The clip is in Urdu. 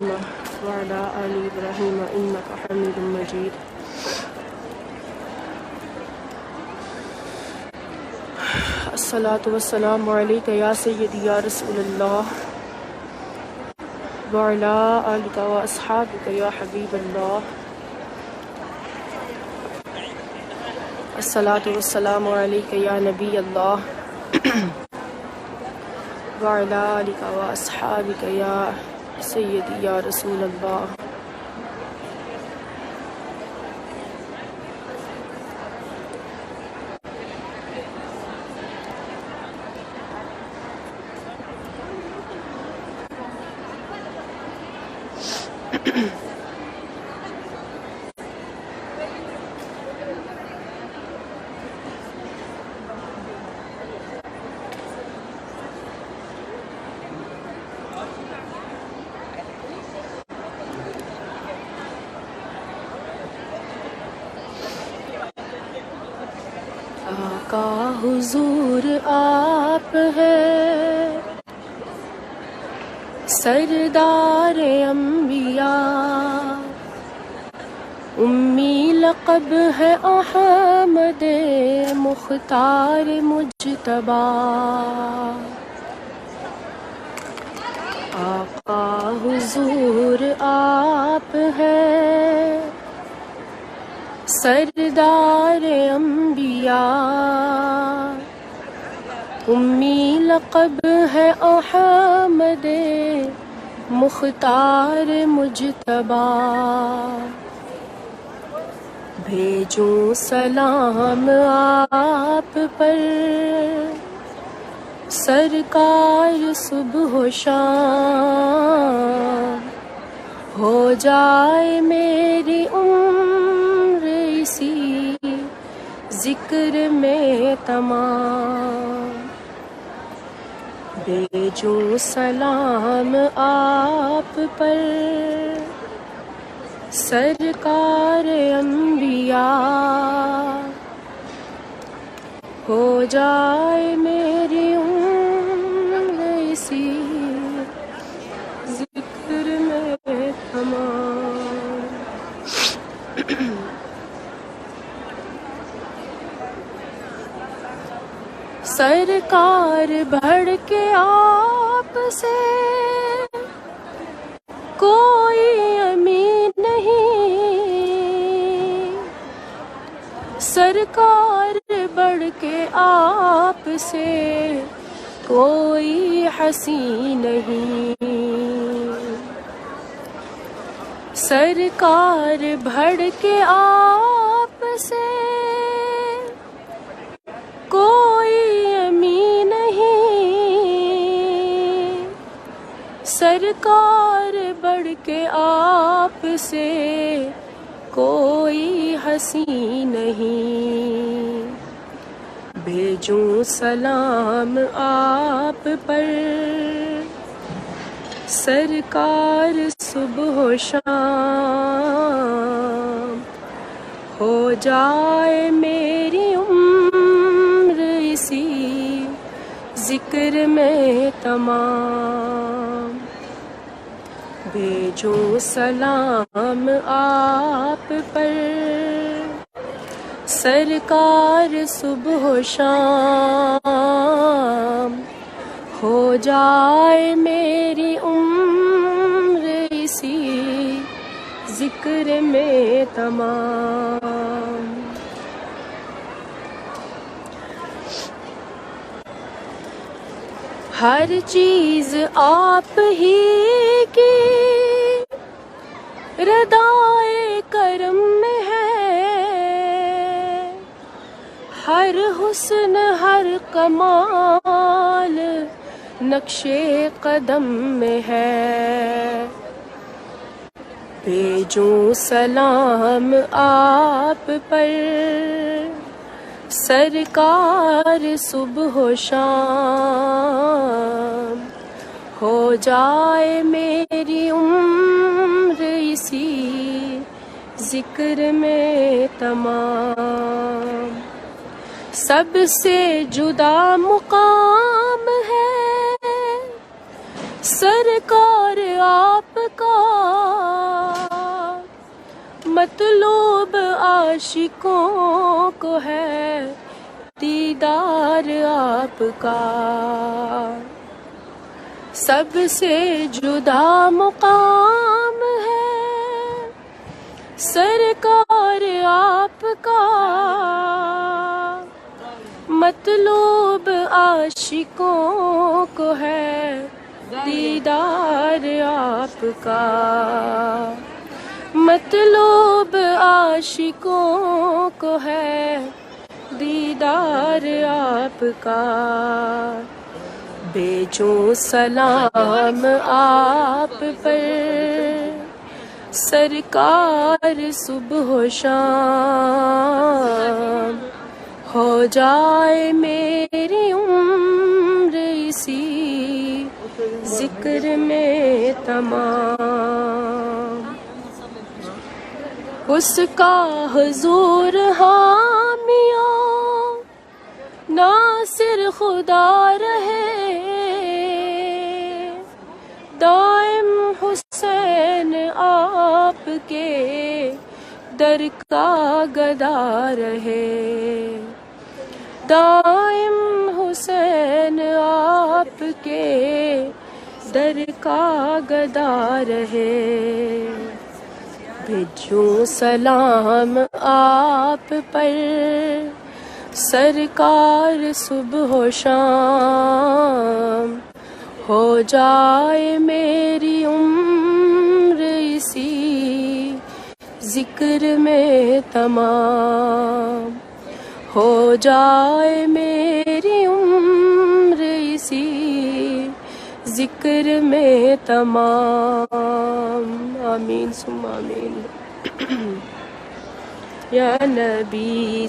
وعلى آل إبراهيم إنك حميد مجيد. الصلاة والسلام عليك يا سيدي يا رسول الله وعلى آلك وأصحابك يا حبيب الله. الصلاة والسلام عليك يا نبي الله وعلى آلك وأصحابك يا سيدي يا رسول الله. آقا حضور آپ ہے سردار انبیاء، امی لقب ہے احمد مختار مجتبی. آقا حضور آپ ہے سردار انبیاء، امی لقب ہے احمد مختار مجتبی. بھیجوں سلام آپ پر سرکار صبح و شام، ہو جائے میری عمر اسی ذکر میں تمام. بھیجوں سلام آپ پر سرکار انبیاء، ہو جائے میری عمر اسی ذکر میں تمام. سرکار بڑھ کے آپ سے کوئی امین نہیں، سرکار بڑھ کے آپ سے کوئی حسین نہیں. سرکار بڑھ کے آپ سے کوئی امین نہیں، سرکار بڑھ کے آپ سے کوئی حسین نہیں. بھیجوں سلام آپ پر سرکار صبح و شام، ہو جائے میری عمر اسی ذکر میں تمام. بھیجوں سلام آپ پر سرکار صبح و شام، ہو جائے میری عمر اسی ذکر میں تمام. ہر چیز آپ ہی کی ردائے کرم میں ہے، ہر حسن ہر کمال نقش قدم میں ہے. بھیجوں سلام آپ پر سرکار صبح و شام، ہو جائے میری عمر اسی ذکر میں تمام. سب سے جدا مقام ہے سرکار آپ کا، عاشقوں کو ہے دیدار آپ کا، سب سے جدا مقام ہے سرکار آپ کا، مطلوب عاشقوں کو ہے دیدار آپ کا، مطلوب عاشقوں کو ہے دیدار آپ کا، بھیجوں سلام آپ پر سرکار صبح و شام، ہو جائے میری عمر اسی ذکر میں تمام، اس کا حضور حامیوں ناصر خدا رہے، دائم حسین آپ کے در کا گدا رہے، دائم حسین آپ کے در کا گدا رہے، بھیجوں سلام آپ پر سرکار صبح و شام، ہو جائے میری عمر اسی ذکر میں تمام، ہو جائے میری عمر اسی ذکر میں تمام، آمین ثم آمین۔ یا نبی